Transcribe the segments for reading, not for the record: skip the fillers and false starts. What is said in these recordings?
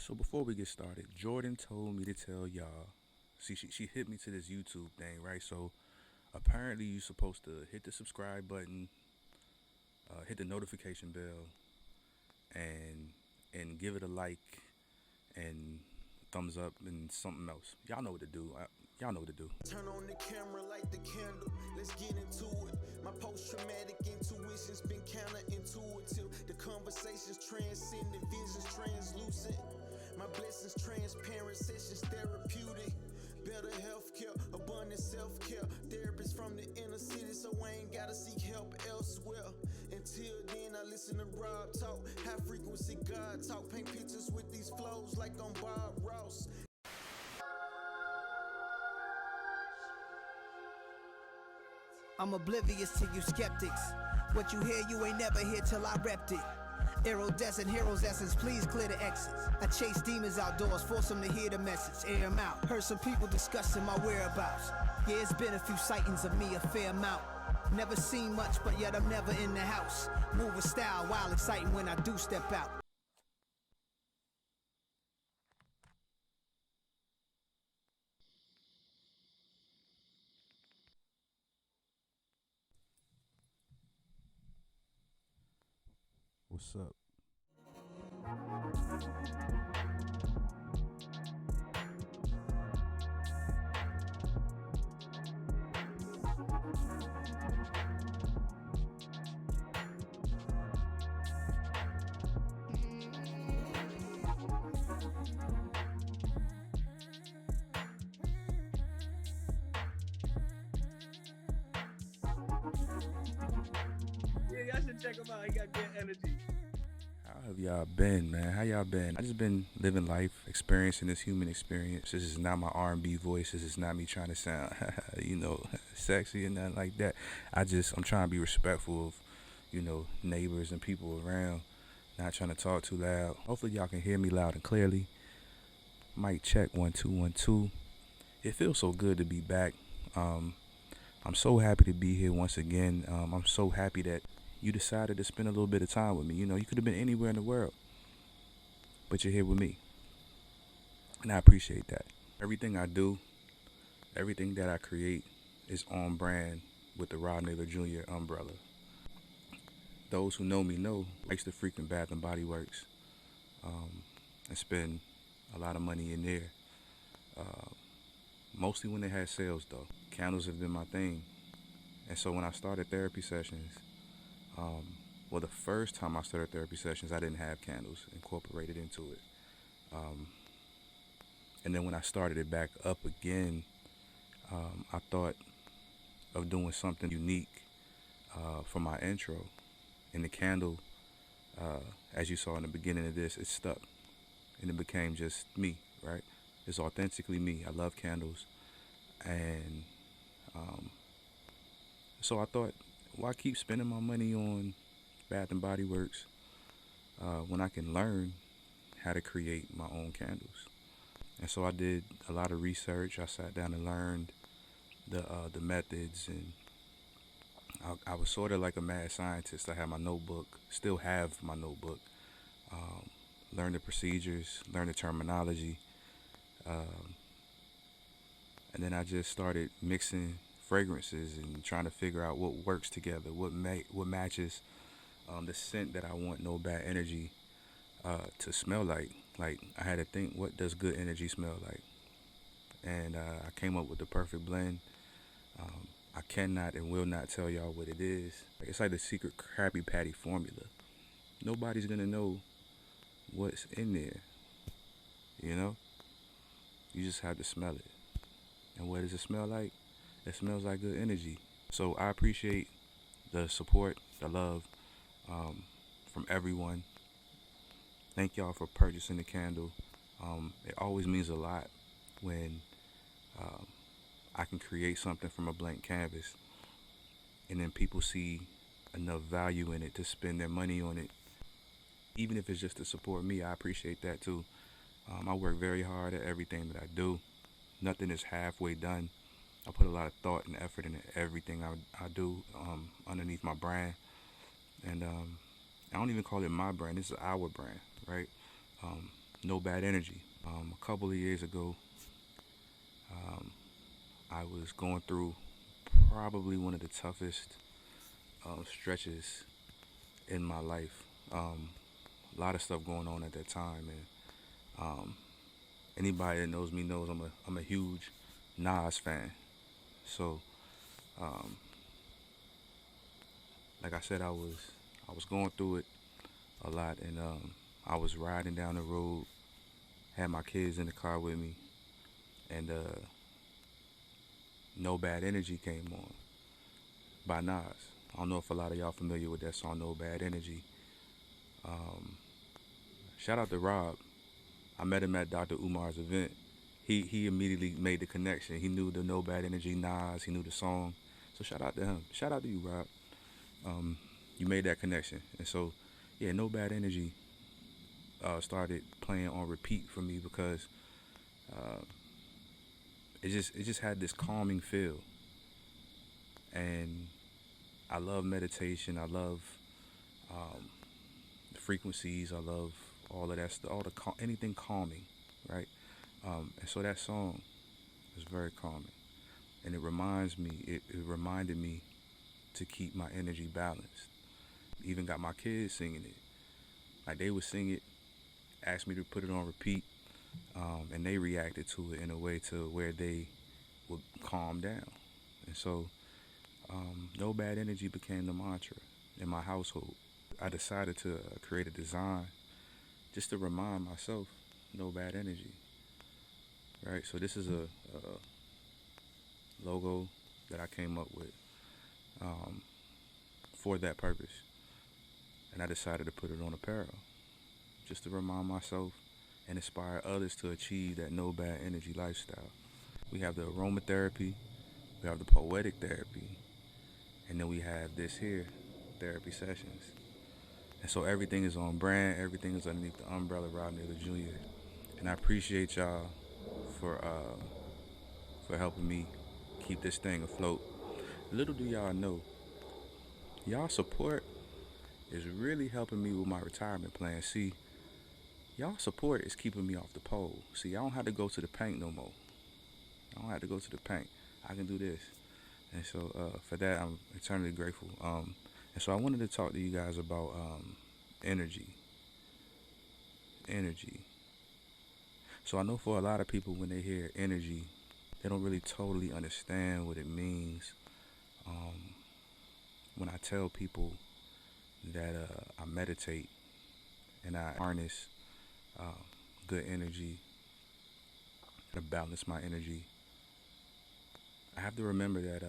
So before we get started, Jordan told me to tell y'all. See, she hit me to this YouTube thing, right? So apparently you're supposed to hit the subscribe button, hit the notification bell, and give it a like and thumbs up and something else. Y'all know what to do. Y'all know what to do. Turn on the camera, light the candle. Let's get into it. My post-traumatic intuition's been counterintuitive. The conversations transcendent, visions translucent. My blessings transparent, sessions therapeutic. Better healthcare, abundant self-care. Therapists from the inner city, so I ain't gotta seek help elsewhere. Until then, I listen to Rob talk. High frequency God talk. Paint pictures with these flows like I'm Bob Ross. I'm oblivious to you skeptics. What you hear, you ain't never hear till I repped it. Iridescent heroes essence, please clear the exits. I chase demons outdoors, force them to hear the message, air them out. Heard some people discussing my whereabouts. Yeah, it's been a few sightings of me, a fair amount. Never seen much, but yet I'm never in the house. Move with style, wild exciting when I do step out. What's up? Yeah, y'all should check him out. He got good energy. How have y'all been, man? How y'all been? I just been living life, experiencing this human experience. This is not my R&B voice. This is not me trying to sound, sexy and nothing like that. I'm trying to be respectful of, neighbors and people around. Not trying to talk too loud. Hopefully y'all can hear me loud and clearly. Mic check 1 2 1 2. It feels so good to be back. I'm so happy to be here once again. I'm so happy that you decided to spend a little bit of time with me. You could have been anywhere in the world, but you're here with me, and I appreciate that. Everything I do, everything that I create is on brand with the Naylor Jr. umbrella. Those who know me know I used to frequent Bath and Body Works and spend a lot of money in there. Mostly when they had sales, though. Candles have been my thing. And so when I started therapy sessions, the first time I started therapy sessions, I didn't have candles incorporated into it. And then when I started it back up again, I thought of doing something unique for my intro. And the candle, as you saw in the beginning of this, it stuck. And it became just me, right? It's authentically me. I love candles. And so I thought, why keep spending my money on Bath and Body Works when I can learn how to create my own candles? And so I did a lot of research. I sat down and learned the methods, and I was sort of like a mad scientist. I had my notebook, still have my notebook. Learn the procedures, learn the terminology, and then I just started mixing fragrances and trying to figure out what works together, what matches the scent that I want No Bad Energy to smell like. Like, I had to think, what does good energy smell like? And I came up with the perfect blend. I cannot and will not tell y'all what it is. It's like the secret Krabby Patty formula. Nobody's gonna know what's in there. You just have to smell it. And what does it smell like? It smells like good energy. So I appreciate the support, the love from everyone. Thank y'all for purchasing the candle. It always means a lot when I can create something from a blank canvas, and then people see enough value in it to spend their money on it. Even if it's just to support me, I appreciate that too. I work very hard at everything that I do. Nothing is halfway done. I put a lot of thought and effort into everything I do underneath my brand. And I don't even call it my brand. It's our brand, right? No Bad Energy. A couple of years ago, um, I was going through probably one of the toughest stretches in my life. A lot of stuff going on at that time, and um, anybody that knows me knows I'm a huge Nas fan. So, um, like I said, I was going through it a lot, and I was riding down the road, had my kids in the car with me, and No Bad Energy came on by Nas. I don't know if a lot of y'all familiar with that song, No Bad Energy. Um, Shout out to Rob. I met him at Dr. Umar's event. He immediately made the connection. He knew the No Bad Energy Nas. He knew the song. So shout out to him. Shout out to you, Rob. Um, you made that connection, and so yeah, No Bad Energy started playing on repeat for me because uh, it just had this calming feel, and I love meditation. I love um, the frequencies. I love all of that stuff. Anything calming, right? And so that song is very calming, and it reminded me to keep my energy balanced. Even got my kids singing it. Like they would sing it, asked me to put it on repeat, and they reacted to it in a way to where they would calm down. And so, No Bad Energy became the mantra in my household. I decided to create a design just to remind myself, no bad energy, right? So this is a logo that I came up with um, for that purpose, and I decided to put it on apparel just to remind myself and inspire others to achieve that no bad energy lifestyle. We have the aromatherapy, we have the poetic therapy, and then we have this here, therapy sessions. And so everything is on brand, everything is underneath the umbrella Rob Naylor Jr. And I appreciate y'all for uh, for helping me keep this thing afloat. Little do y'all know, y'all support is really helping me with my retirement plan. See, y'all support is keeping me off the pole. See, I don't have to go to the paint no more. I don't have to go to the paint. I can do this. And so for that, I'm eternally grateful. And so I wanted to talk to you guys about energy. Energy. So I know for a lot of people, when they hear energy, they don't really totally understand what it means. Um, when I tell people that I meditate and I harness uh, good energy to balance my energy, I have to remember that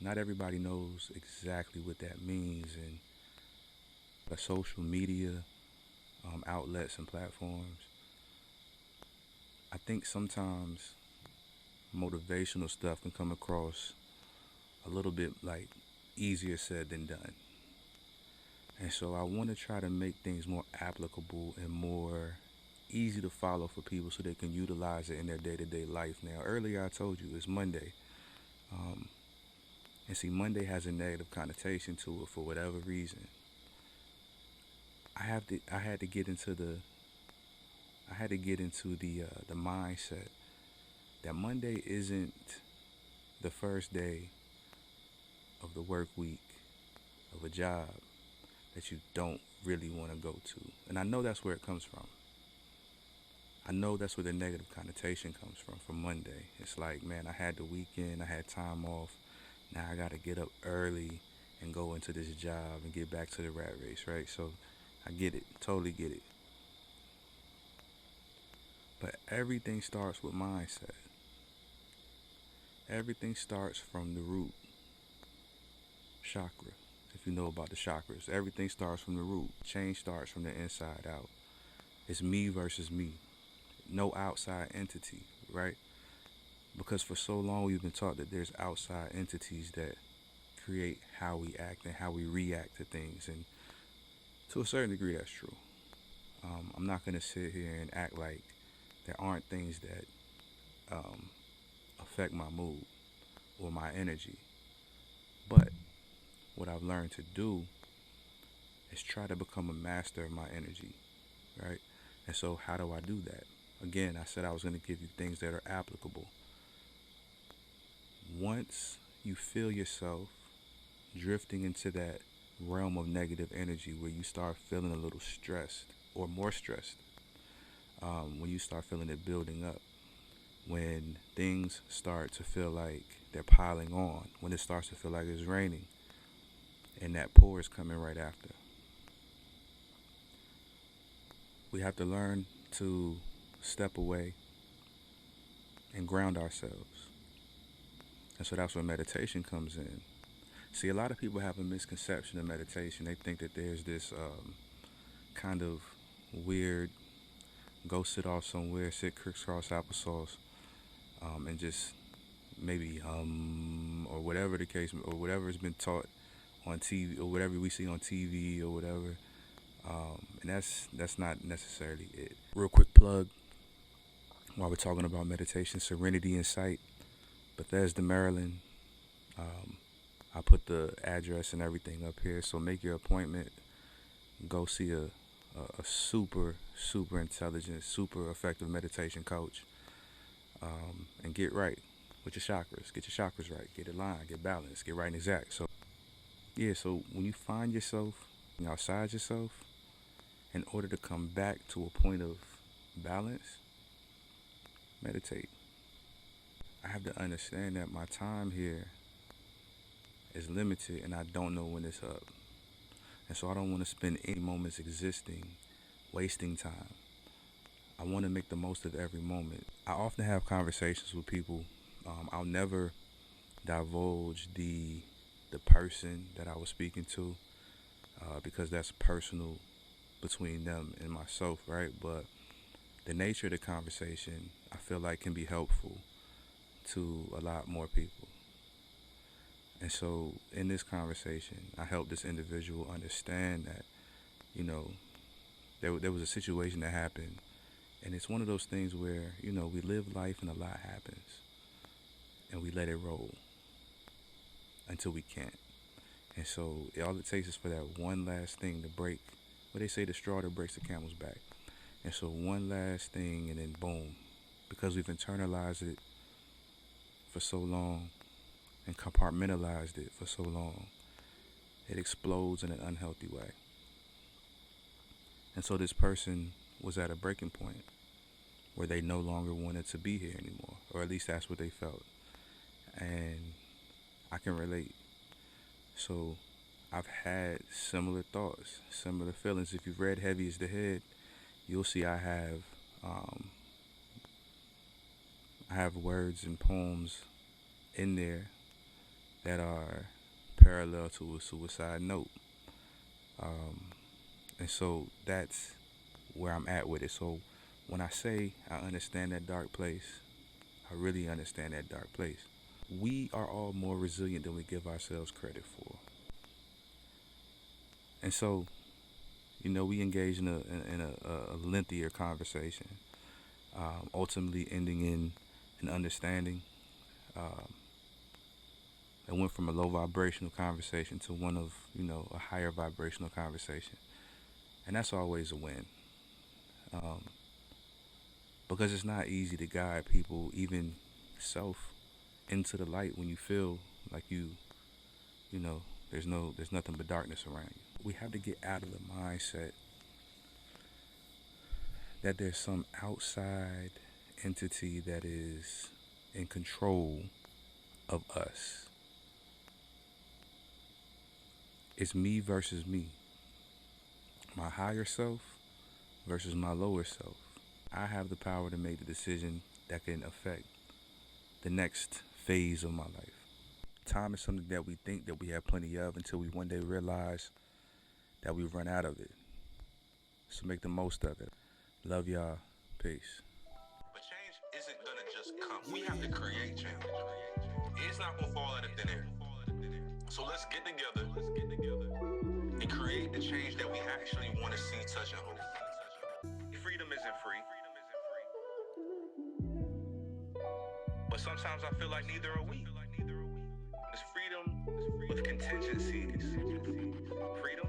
not everybody knows exactly what that means. And the social media outlets and platforms, I think sometimes motivational stuff can come across a little bit like easier said than done. And so I want to try to make things more applicable and more easy to follow for people so they can utilize it in their day-to-day life. Now, earlier I told you it's Monday. Um, and see, Monday has a negative connotation to it for whatever reason. I had to get into the mindset that Monday isn't the first day of the work week of a job that you don't really want to go to. And I know that's where it comes from. I know that's where the negative connotation comes from Monday. It's like, man, I had the weekend, I had time off. Now I got to get up early and go into this job and get back to the rat race, right? So I get it, totally get it. But everything starts with mindset. Everything starts from the root chakra. If you know about the chakras, everything starts from the root. Change starts from the inside out. It's me versus me. No outside entity, right? Because for so long we've been taught that there's outside entities that create how we act and how we react to things. And to a certain degree, that's true. I'm not going to sit here and act like there aren't things that um, affect my mood or my energy. But what I've learned to do is try to become a master of my energy, right? And so, how do I do that? Again, I said I was going to give you things that are applicable. Once you feel yourself drifting into that realm of negative energy where you start feeling a little stressed or more stressed, when you start feeling it building up, when things start to feel like they're piling on, when it starts to feel like it's raining, and that pour is coming right after. We have to learn to step away and ground ourselves. And so that's where meditation comes in. See, a lot of people have a misconception of meditation. They think that there's this kind of weird, go sit off somewhere, sit crisscross applesauce, and just maybe or whatever the case, or whatever has been taught on TV, or whatever we see on TV, or whatever. And that's not necessarily it. Real quick plug while we're talking about meditation: Serenity and Sight, Bethesda, Maryland. I put the address and everything up here, so make your appointment. Go see a super intelligent, super effective meditation coach, and get right with your chakras. Get your chakras right. Get aligned. Get balanced. Get right and exact. So yeah. So when you find yourself outside yourself, in order to come back to a point of balance, meditate. I have to understand that my time here is limited and I don't know when it's up. And so I don't want to spend any moments existing, wasting time. I want to make the most of every moment. I often have conversations with people. I'll never divulge the person that I was speaking to, because that's personal between them and myself, right? But the nature of the conversation, I feel like, can be helpful to a lot more people. And so in this conversation, I helped this individual understand that, there was a situation that happened. And it's one of those things where, we live life and a lot happens. And we let it roll until we can't. And so all it takes is for that one last thing to break. What they say, the straw that breaks the camel's back. And so one last thing, and then boom. Because we've internalized it for so long and compartmentalized it for so long, it explodes in an unhealthy way. And so this person was at a breaking point where they no longer wanted to be here anymore, or at least that's what they felt. And I can relate. So I've had similar thoughts, similar feelings. If you've read Heavy is the Head, you'll see I have words and poems in there that are parallel to a suicide note. And so that's where I'm at with it. So when I say I understand that dark place, I really understand that dark place. We are all more resilient than we give ourselves credit for. And so, we engage in a lengthier conversation, ultimately ending in an understanding. It went from a low vibrational conversation to one of, a higher vibrational conversation. And that's always a win. Because it's not easy to guide people, even self, into the light when you feel like there's nothing but darkness around you. We have to get out of the mindset that there's some outside entity that is in control of us. It's me versus me. My higher self versus my lower self. I have the power to make the decision that can affect the next phase of my life. Time is something that we think that we have plenty of until we one day realize that we've run out of it. So make the most of it. Love y'all. Peace. But change isn't gonna just come. We have to create change. It's not gonna fall out of thin air. So let's get together and create the change that we actually want to see, touch, and hold. Freedom isn't free. But sometimes I feel like neither are we. It's freedom with contingencies. Freedom.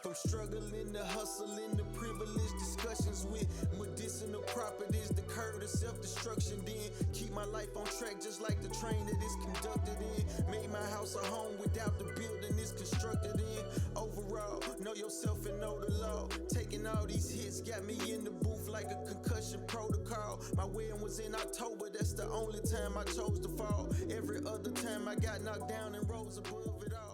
From struggling to hustle in the privileged discussions with medicinal properties that curb the self-destruction. Then keep my life on track just like the train that is conducted in. Made my house a home without the building it's constructed in. Overall, know yourself and know the law. Taking all these hits got me in the booth like a concussion protocol. My wedding was in October, that's the only time I chose to fall. Every other time I got knocked down and rose above it all.